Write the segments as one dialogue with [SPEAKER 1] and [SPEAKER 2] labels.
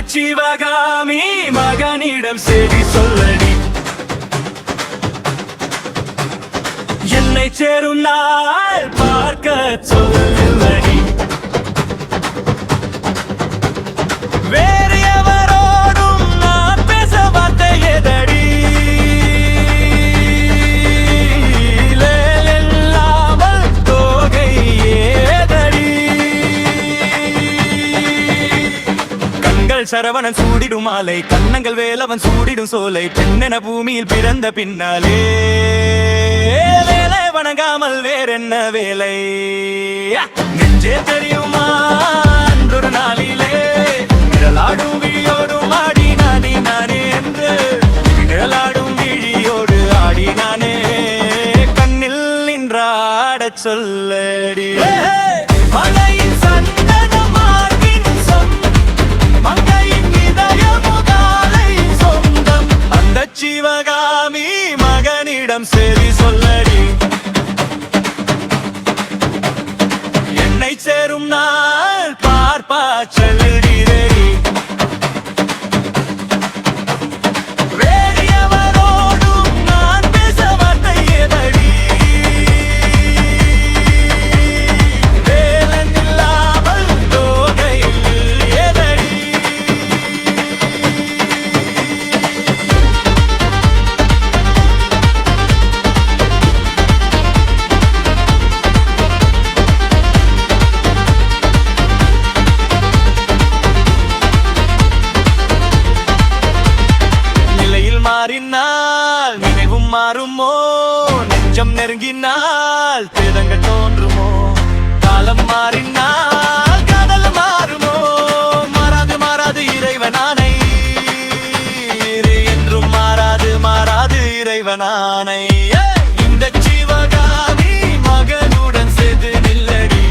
[SPEAKER 1] சிவகாமி மகனிடம் செய்தி சொல்லடி, என்னை சேரும் நாள் பார்க்க சொல்லடி. வேறு எவரோடும் நான் பேச வார்த்தை எதடி, இல்லாமல் தோகை ஏதடி. கண்கள் சரவணன் சூடிடும் மாலை, கண்ணங்கள் வேலவன் சூடிடும் சோலை. பெண்ணென பூமியில் பிறந்த பின்னாலே வேலை வணங்காமல் வேறென்ன வேலை? நெஞ்சே தெரியுமா அன்றொரு நாளிலே நிழலாடும் விழியோடும் ஆடி நானே நானே என்று, நிழலாடும் விழியோடு ஆடி நானே கண்ணில் நின்றாடச் சொல்லடி. மலையின் சந்தனம் மார்பின் மங்கையின் இதயமுகாலை சொந்தம், அந்த சிவகாமி மகனிடம் சரி சொல்லடி, என்னை சேரும் நாள் பார்ப்பா சொல்லடி. வேறு எவரோடும் நான் பேச வார்த்தை எதடி, வேலன் இல்லாமல் தோகையில் எதடி. மாறினால் நினைவும் மாறுமோ, நெஞ்சம் நெருங்கினால் திறங்கள் தோன்றுமோ. காலம் மாறினால் காதல் மாறுமோ, மாறாது மாறாது இறைவனானை, என்றும் மாறாது மாறாது இறைவனானை. இந்த சிவகாமி மகனுடன் சேர்ந்து நில்லடி,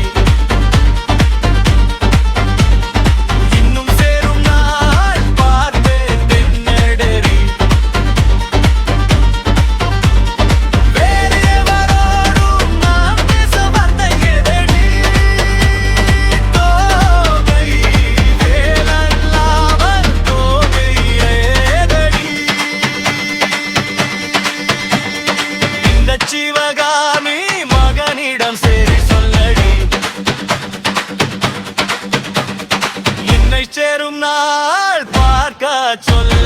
[SPEAKER 1] இன்னும் சேரும் நாள் பார்ப்பேன் தென்னடரி. சிவகாமி மகனிடம் சரி சொல்லடி, என்னை சேரும் நாள் பார்க்க சொல்ல.